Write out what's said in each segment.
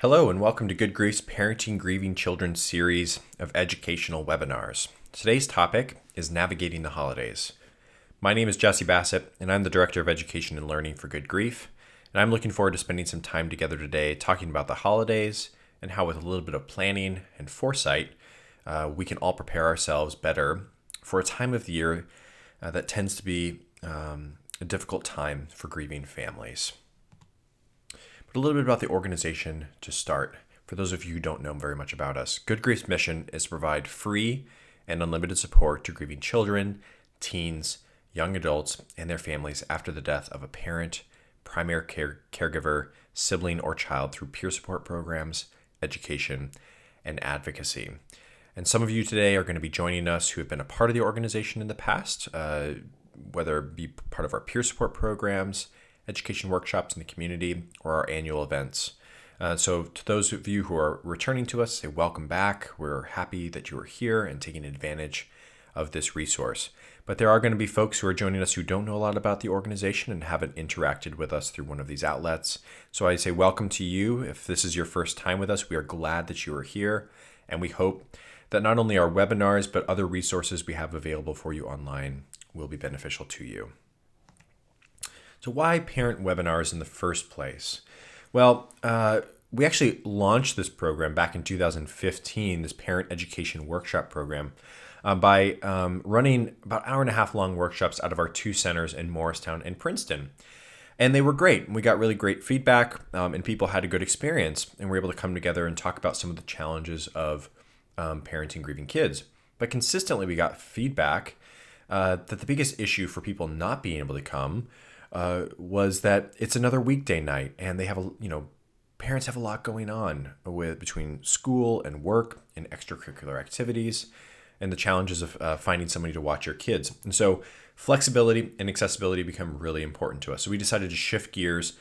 Hello and welcome to Good Grief's Parenting Grieving Children series of educational webinars. Today's topic is navigating the holidays. My name is Jesse Bassett and I'm the Director of Education and Learning for Good Grief. And I'm looking forward to spending some time together today talking about the holidays and how with a little bit of planning and foresight, we can all prepare ourselves better for a time of the year that tends to be a difficult time for grieving families. But a little bit about the organization to start. For those of you who don't know very much about us, Good Grief's mission is to provide free and unlimited support to grieving children, teens, young adults, and their families after the death of a parent, primary caregiver, sibling, or child through peer support programs, education, and advocacy. And some of you today are going to be joining us who have been a part of the organization in the past, whether it be part of our peer support programs, education workshops in the community, or our annual events. So to those of you who are returning to us, say welcome back. We're happy that you are here and taking advantage of this resource. But there are going to be folks who are joining us who don't know a lot about the organization and haven't interacted with us through one of these outlets. So I say welcome to you. If this is your first time with us, we are glad that you are here. And we hope that not only our webinars, but other resources we have available for you online will be beneficial to you. So why parent webinars in the first place? Well, we actually launched this program back in 2015, this parent education workshop program, by running about an hour and a half long workshops out of our two centers in Morristown and Princeton. And they were great. We got really great feedback and people had a good experience and were able to come together and talk about some of the challenges of parenting grieving kids. But consistently we got feedback that the biggest issue for people not being able to come was that it's another weekday night and they have parents have a lot going on between school and work and extracurricular activities and the challenges of finding somebody to watch your kids. And so flexibility and accessibility become really important to us. So we decided to shift gears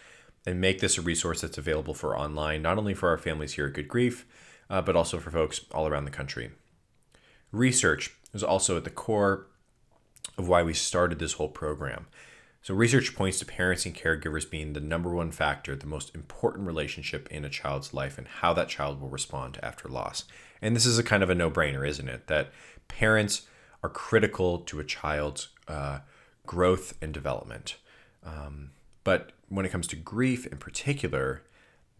and make this a resource that's available for online, not only for our families here at Good Grief, but also for folks all around the country. Research is also at the core of why we started this whole program. So research points to parents and caregivers being the number one factor, the most important relationship in a child's life and how that child will respond after loss. And this is a kind of a no-brainer, isn't it? That parents are critical to a child's growth and development. But when it comes to grief in particular,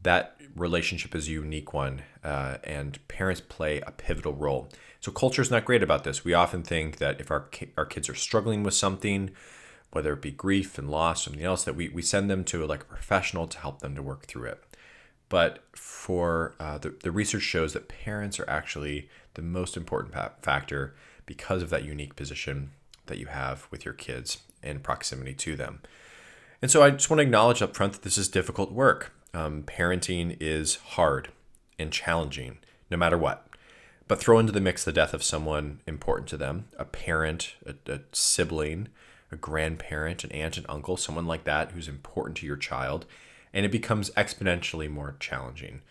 that relationship is a unique one, and parents play a pivotal role. So culture is not great about this. We often think that if our kids are struggling with something, whether it be grief and loss, something else, that we send them to like a professional to help them to work through it. But for the research shows that parents are actually the most important factor because of that unique position that you have with your kids and proximity to them. And so I just want to acknowledge up front that this is difficult work. Parenting is hard and challenging, no matter what. But throw into the mix the death of someone important to them, a parent, a sibling, a grandparent, an aunt and uncle, someone like that who's important to your child, and it becomes exponentially more challenging.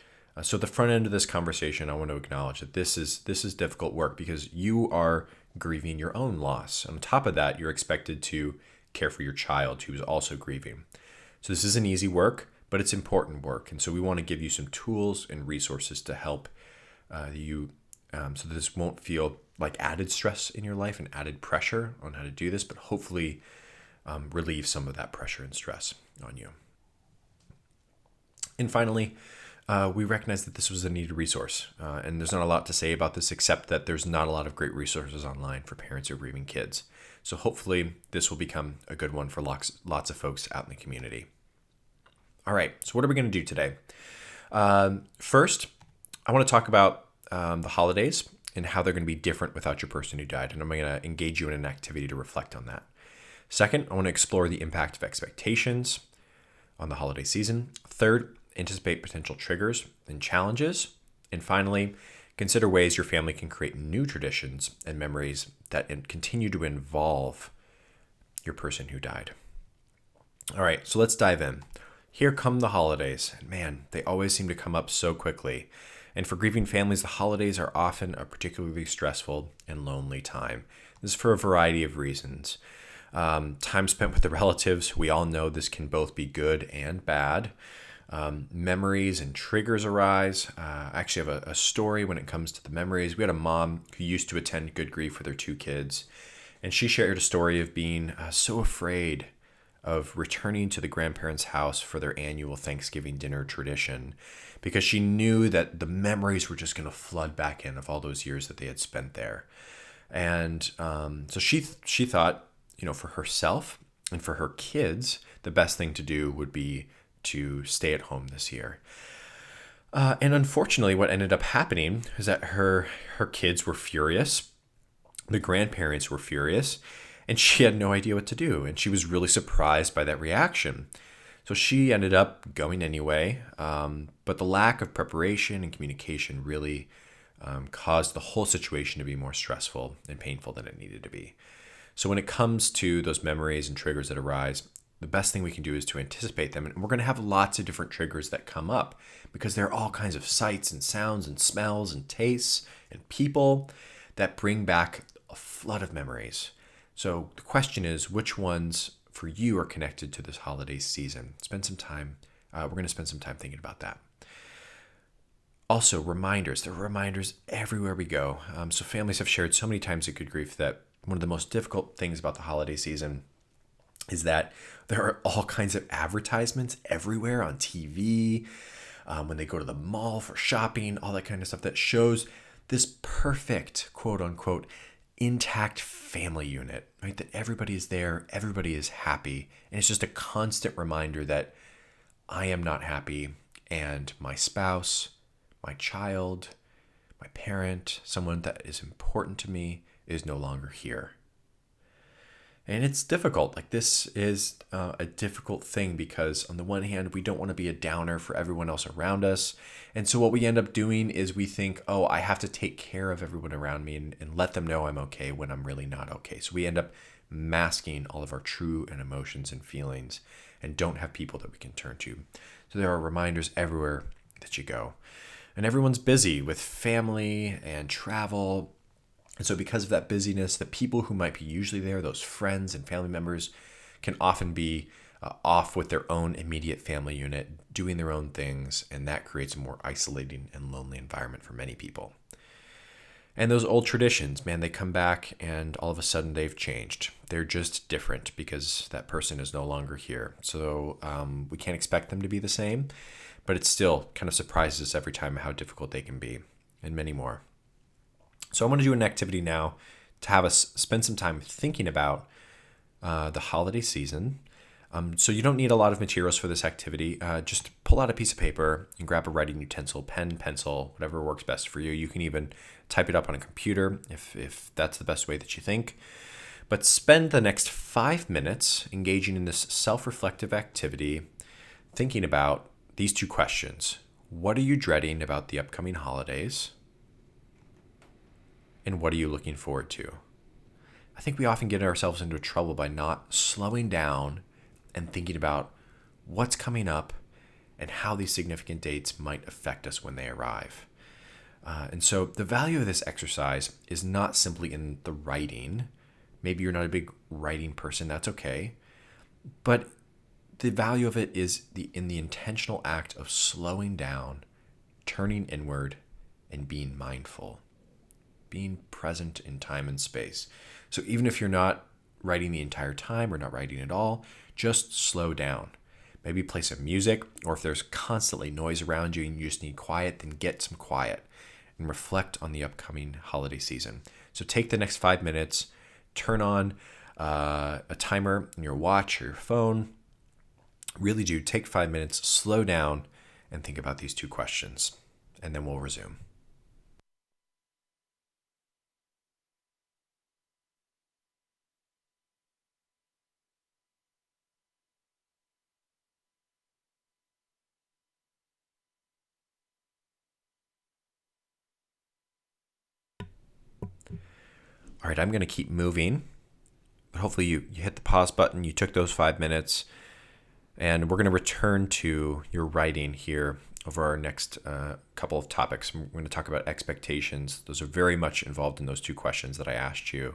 So at the front end of this conversation, I want to acknowledge that this is difficult work because you are grieving your own loss. On top of that, you're expected to care for your child who is also grieving. So this isn't easy work, but it's important work. And so we want to give you some tools and resources to help you so that this won't feel like added stress in your life and added pressure on how to do this, but hopefully relieve some of that pressure and stress on you. And finally, we recognize that this was a needed resource, and there's not a lot to say about this except that there's not a lot of great resources online for parents who are grieving kids. So hopefully this will become a good one for lots of folks out in the community. All right, so what are we going to do today? First, I want to talk about the holidays and how they're going to be different without your person who died. And I'm going to engage you in an activity to reflect on that. Second, I want to explore the impact of expectations on the holiday season. Third, anticipate potential triggers and challenges. And finally, consider ways your family can create new traditions and memories that continue to involve your person who died. All right, so let's dive in. Here come the holidays. Man, they always seem to come up so quickly. And for grieving families, the holidays are often a particularly stressful and lonely time. This is for a variety of reasons. Time spent with the relatives, we all know this can both be good and bad. Memories and triggers arise. I actually have a story when it comes to the memories. We had a mom who used to attend Good Grief with her 2 kids, and she shared a story of being so afraid of returning to the grandparents' house for their annual Thanksgiving dinner tradition because she knew that the memories were just going to flood back in of all those years that they had spent there. And so she thought, for herself and for her kids, the best thing to do would be to stay at home this year. And unfortunately, what ended up happening is that her kids were furious. The grandparents were furious, and she had no idea what to do. And she was really surprised by that reaction. So she ended up going anyway. But the lack of preparation and communication really caused the whole situation to be more stressful and painful than it needed to be. So when it comes to those memories and triggers that arise, the best thing we can do is to anticipate them. And we're going to have lots of different triggers that come up because there are all kinds of sights and sounds and smells and tastes and people that bring back a flood of memories. So the question is, which ones for you are connected to this holiday season? Spend some time. We're going to spend some time thinking about that. Also, reminders. There are reminders everywhere we go. So families have shared so many times at Good Grief that one of the most difficult things about the holiday season is that there are all kinds of advertisements everywhere on TV, when they go to the mall for shopping, all that kind of stuff that shows this perfect, quote unquote, intact family unit, right? That everybody is there, everybody is happy. And it's just a constant reminder that I am not happy and my spouse, my child, my parent, someone that is important to me is no longer here. And it's difficult. Like, this is a difficult thing because on the one hand, we don't want to be a downer for everyone else around us. And so what we end up doing is we think, oh, I have to take care of everyone around me and let them know I'm okay when I'm really not okay. So we end up masking all of our true and emotions and feelings and don't have people that we can turn to. So there are reminders everywhere that you go. And everyone's busy with family and travel. And so because of that busyness, the people who might be usually there, those friends and family members, can often be off with their own immediate family unit, doing their own things, and that creates a more isolating and lonely environment for many people. And those old traditions, man, they come back and all of a sudden they've changed. They're just different because that person is no longer here. So we can't expect them to be the same, but it still kind of surprises us every time how difficult they can be, and many more. So I want to do an activity now to have us spend some time thinking about the holiday season. So you don't need a lot of materials for this activity. Just pull out a piece of paper and grab a writing utensil, pen, pencil, whatever works best for you. You can even type it up on a computer if that's the best way that you think. But spend the next 5 minutes engaging in this self-reflective activity, thinking about these 2 questions. What are you dreading about the upcoming holidays? And what are you looking forward to? I think we often get ourselves into trouble by not slowing down and thinking about what's coming up and how these significant dates might affect us when they arrive. And so the value of this exercise is not simply in the writing. Maybe you're not a big writing person, that's okay. But the value of it is in the intentional act of slowing down, turning inward, and being mindful. Being present in time and space. So even if you're not writing the entire time or not writing at all, just slow down. Maybe play some music, or if there's constantly noise around you and you just need quiet, then get some quiet and reflect on the upcoming holiday season. So take the next 5 minutes, turn on a timer in your watch or your phone. Really do take 5 minutes, slow down, and think about these 2 questions, and then we'll resume. All right, I'm going to keep moving, but hopefully you hit the pause button, you took those 5 minutes, and we're going to return to your writing here over our next couple of topics. We're going to talk about expectations. Those are very much involved in those 2 questions that I asked you.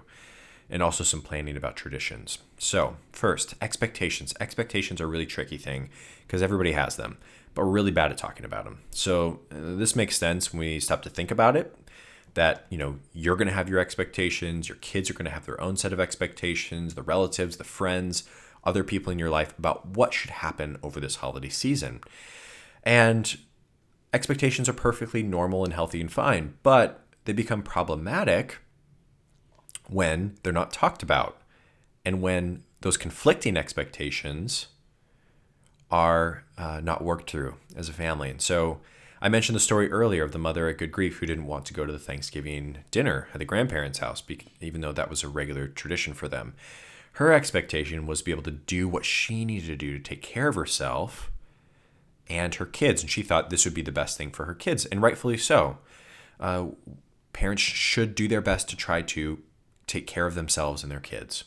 and also some planning about traditions. So, first, expectations. Expectations are a really tricky thing because everybody has them, but we're really bad at talking about them. So, this makes sense when we stop to think about it, that, you're going to have your expectations, your kids are going to have their own set of expectations, the relatives, the friends, other people in your life about what should happen over this holiday season. And expectations are perfectly normal and healthy and fine, but they become problematic when they're not talked about and when those conflicting expectations are not worked through as a family. And so I mentioned the story earlier of the mother at Good Grief who didn't want to go to the Thanksgiving dinner at the grandparents' house, even though that was a regular tradition for them. Her expectation was to be able to do what she needed to do to take care of herself and her kids. And she thought this would be the best thing for her kids, and rightfully so. Parents should do their best to try to take care of themselves and their kids.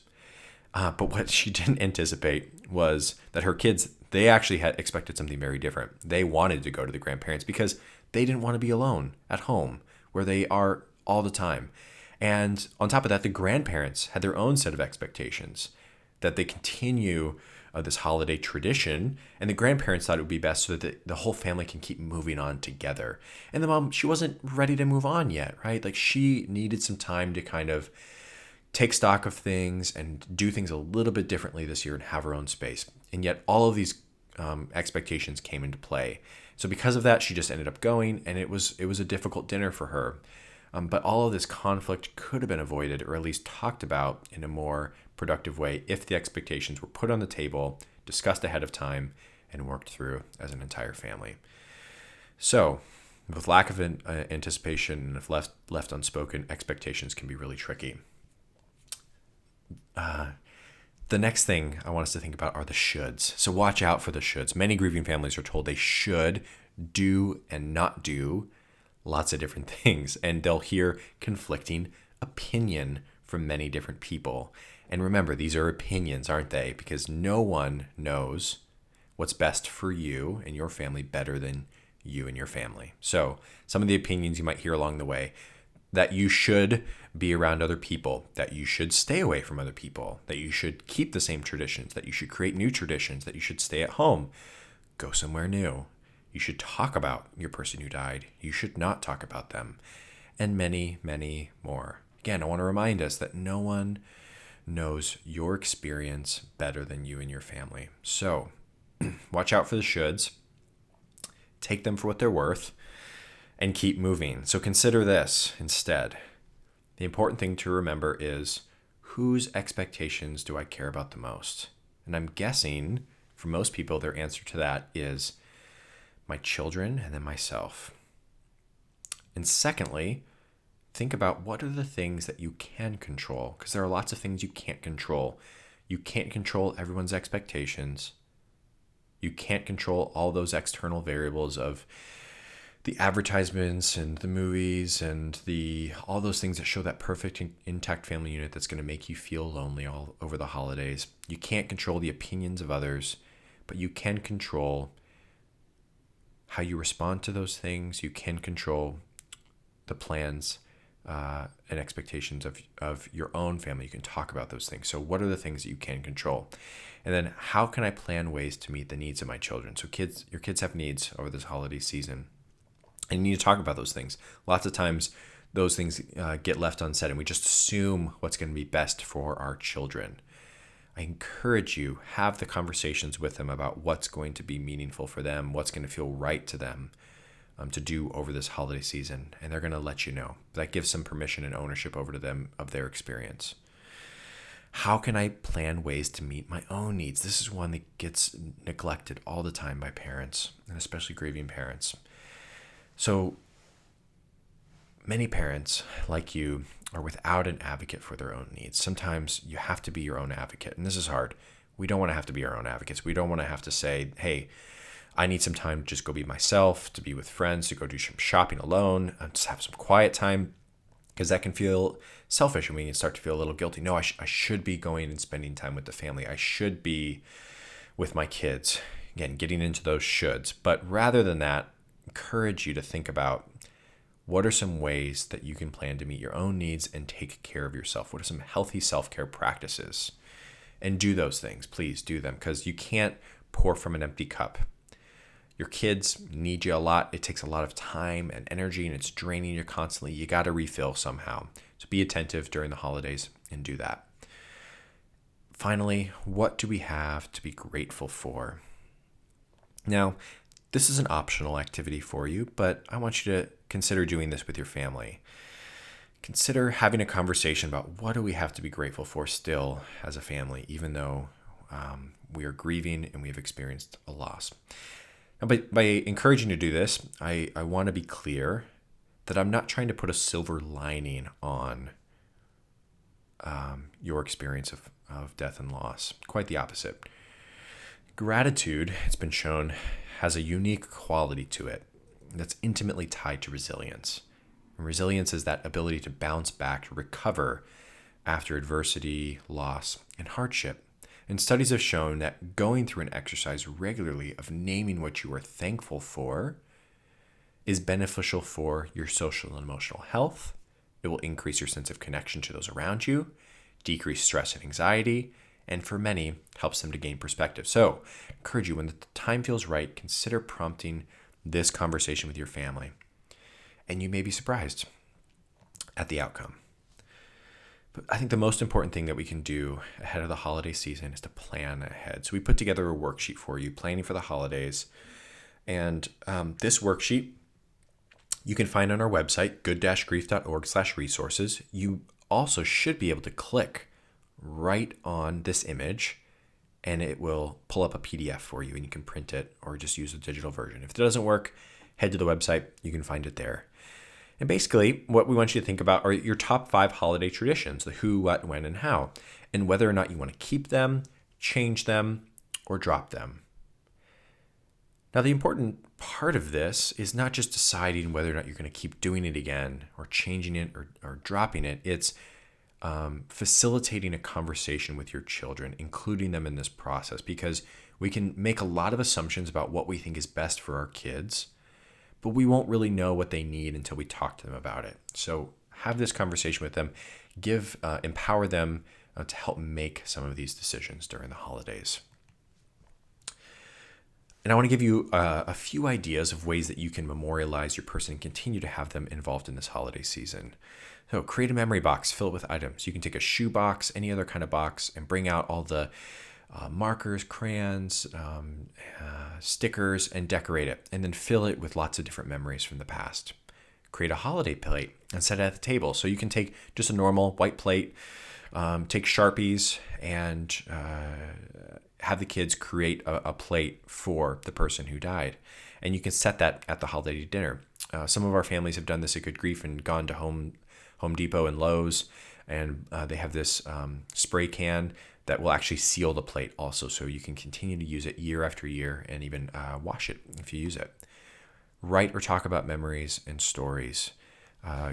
But what she didn't anticipate was that her kids, they actually had expected something very different. They wanted to go to the grandparents because they didn't want to be alone at home where they are all the time. And on top of that, the grandparents had their own set of expectations that they continue this holiday tradition. And the grandparents thought it would be best so that the whole family can keep moving on together. And the mom, she wasn't ready to move on yet, right? Like she needed some time to kind of take stock of things and do things a little bit differently this year and have her own space. And yet all of these expectations came into play. So because of that, she just ended up going, and it was a difficult dinner for her. But all of this conflict could have been avoided, or at least talked about in a more productive way if the expectations were put on the table, discussed ahead of time, and worked through as an entire family. So, with lack of anticipation and if left unspoken, expectations can be really tricky. The next thing I want us to think about are the shoulds. So watch out for the shoulds. Many grieving families are told they should do and not do lots of different things, and they'll hear conflicting opinion from many different people. And remember, these are opinions, aren't they? Because no one knows what's best for you and your family better than you and your family. So some of the opinions you might hear along the way: that you should be around other people, that you should stay away from other people, that you should keep the same traditions, that you should create new traditions, that you should stay at home, go somewhere new. You should talk about your person who died. You should not talk about them. And many, many more. Again, I want to remind us that no one knows your experience better than you and your family. So watch out for the shoulds. Take them for what they're worth and keep moving. So consider this instead. The important thing to remember is, whose expectations do I care about the most? And I'm guessing for most people, their answer to that is my children and then myself. And secondly, think about what are the things that you can control, because there are lots of things you can't control. You can't control everyone's expectations. You can't control all those external variables of the advertisements and the movies and all those things that show that perfect intact family unit that's going to make you feel lonely all over the holidays. You can't control the opinions of others, but you can control how you respond to those things. You can control the plans and expectations of your own family. You can talk about those things. So what are the things that you can control? And then how can I plan ways to meet the needs of my children? So your kids have needs over this holiday season, and you need to talk about those things. Lots of times those things get left unsaid, and we just assume what's going to be best for our children. I encourage you, have the conversations with them about what's going to be meaningful for them, what's going to feel right to them to do over this holiday season, and they're going to let you know. That gives some permission and ownership over to them of their experience. How can I plan ways to meet my own needs? This is one that gets neglected all the time by parents, and especially grieving parents. So many parents, like you, are without an advocate for their own needs. Sometimes you have to be your own advocate, and this is hard. We don't want to have to be our own advocates. We don't want to have to say, hey, I need some time to just go be myself, to be with friends, to go do some shopping alone, and just have some quiet time, because that can feel selfish, and we can start to feel a little guilty. No, I should be going and spending time with the family. I should be with my kids. Again, getting into those shoulds. But rather than that, encourage you to think about, What are some ways that you can plan to meet your own needs and take care of yourself? What are some healthy self-care practices? And do those things. Please do them, because you can't pour from an empty cup. Your kids need you a lot. It takes a lot of time and energy, and it's draining you constantly. You got to refill somehow. So be attentive during the holidays and do that. Finally, what do we have to be grateful for? Now, this is an optional activity for you, but I want you to consider doing this with your family. Consider having a conversation about what do we have to be grateful for still as a family, even though we are grieving and we've experienced a loss. Now, by encouraging you to do this, I want to be clear that I'm not trying to put a silver lining on your experience of death and loss. Quite the opposite. Gratitude, it's been shown, has a unique quality to it that's intimately tied to resilience. And resilience is that ability to bounce back, to recover after adversity, loss, and hardship. And studies have shown that going through an exercise regularly of naming what you are thankful for is beneficial for your social and emotional health. It will increase your sense of connection to those around you, decrease stress and anxiety, and for many, helps them to gain perspective. So, I encourage you, when the time feels right, consider prompting this conversation with your family. And you may be surprised at the outcome. But I think the most important thing that we can do ahead of the holiday season is to plan ahead. So we put together a worksheet for you, planning for the holidays. And this worksheet you can find on our website, good-grief.org/resources. You also should be able to click right on this image and it will pull up a PDF for you, and you can print it or just use a digital version. If it doesn't work, head to the website. You can find it there. And basically, what we want you to think about are your top 5 holiday traditions, the who, what, when, and how, and whether or not you want to keep them, change them, or drop them. Now, the important part of this is not just deciding whether or not you're going to keep doing it again or changing it or dropping it. It's facilitating a conversation with your children, including them in this process, because we can make a lot of assumptions about what we think is best for our kids, but we won't really know what they need until we talk to them about it. So have this conversation with them, empower them to help make some of these decisions during the holidays. And I want to give you a few ideas of ways that you can memorialize your person and continue to have them involved in this holiday season. So create a memory box, fill it with items. You can take a shoe box, any other kind of box, and bring out all the markers, crayons, stickers, and decorate it. And then fill it with lots of different memories from the past. Create a holiday plate and set it at the table. So you can take just a normal white plate, take Sharpies, and have the kids create a plate for the person who died. And you can set that at the holiday dinner. Some of our families have done this at Good Grief and gone to Home Depot and Lowe's, and they have this spray can that will actually seal the plate also, so you can continue to use it year after year and even wash it if you use it. Write or talk about memories and stories.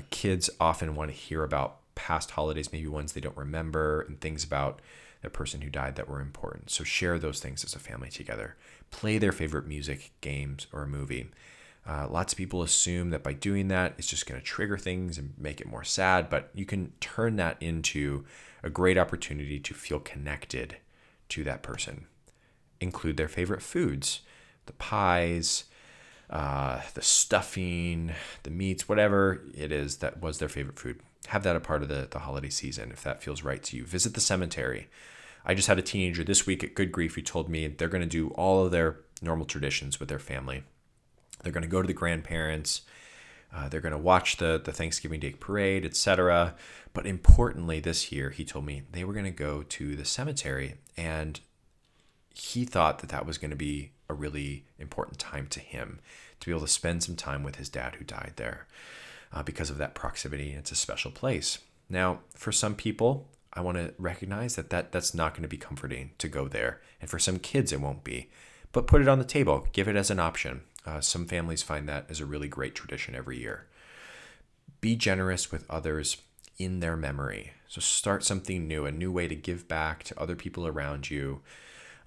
Kids often want to hear about past holidays, maybe ones they don't remember, and things about the person who died that were important. So share those things as a family together. Play their favorite music, games, or a movie. Lots of people assume that by doing that, it's just going to trigger things and make it more sad, but you can turn that into a great opportunity to feel connected to that person. Include their favorite foods, the pies, the stuffing, the meats, whatever it is that was their favorite food. Have that a part of the holiday season if that feels right to you. Visit the cemetery. I just had a teenager this week at Good Grief who told me they're going to do all of their normal traditions with their family. They're going to go to the grandparents. They're going to watch the Thanksgiving Day parade, etc. But importantly, this year, he told me they were going to go to the cemetery. And he thought that was going to be a really important time to him, to be able to spend some time with his dad who died there because of that proximity. It's a special place. Now, for some people, I want to recognize that's not going to be comforting to go there. And for some kids, it won't be. But put it on the table. Give it as an option. Some families find that as a really great tradition every year. Be generous with others in their memory. So start something new, a new way to give back to other people around you,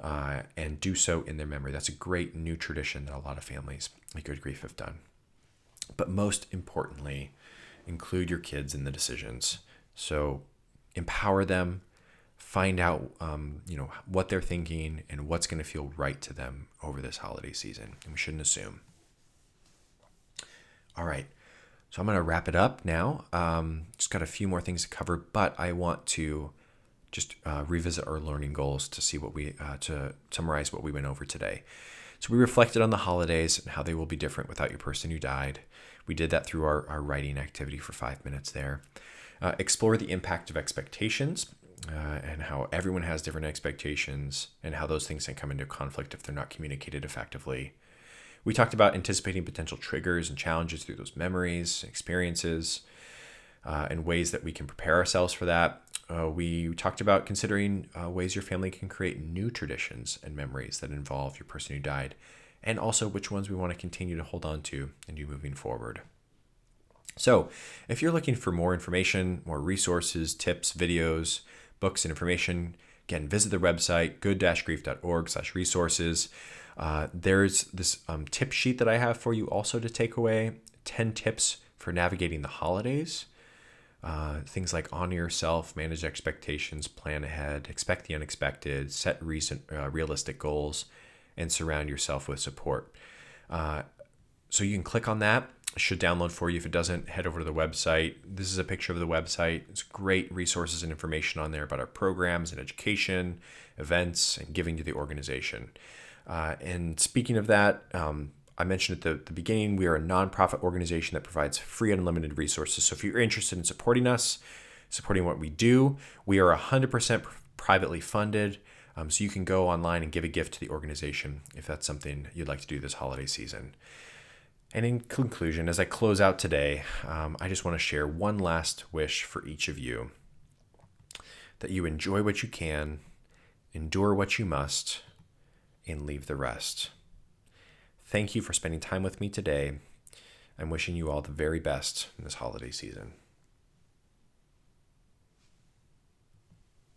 and do so in their memory. That's a great new tradition that a lot of families at Good Grief have done. But most importantly, include your kids in the decisions. So empower them, find out what they're thinking and what's going to feel right to them over this holiday season. And we shouldn't assume. All right, so I'm going to wrap it up now. Just got a few more things to cover, but I want to just revisit our learning goals to see to summarize what we went over today. So we reflected on the holidays and how they will be different without your person who died. We did that through our writing activity for 5 minutes there. Explore the impact of expectations and how everyone has different expectations and how those things can come into conflict if they're not communicated effectively. We talked about anticipating potential triggers and challenges through those memories, experiences, and ways that we can prepare ourselves for that. We talked about considering ways your family can create new traditions and memories that involve your person who died, and also which ones we want to continue to hold on to and do moving forward. So if you're looking for more information, more resources, tips, videos, books, and information, again, visit the website, good-grief.org/resources. There's this tip sheet that I have for you also to take away, 10 tips for navigating the holidays. Things like honor yourself, manage expectations, plan ahead, expect the unexpected, set realistic goals, and surround yourself with support. So you can click on that. It should download for you. If it doesn't, head over to the website. This is a picture of the website. It's great resources and information on there about our programs and education, events, and giving to the organization. And speaking of that, I mentioned at the beginning, we are a nonprofit organization that provides free and unlimited resources. So if you're interested in supporting us, supporting what we do, we are 100% privately funded. So you can go online and give a gift to the organization if that's something you'd like to do this holiday season. And in conclusion, as I close out today, I just want to share one last wish for each of you, that you enjoy what you can, endure what you must, and leave the rest. Thank you for spending time with me today. I'm wishing you all the very best in this holiday season.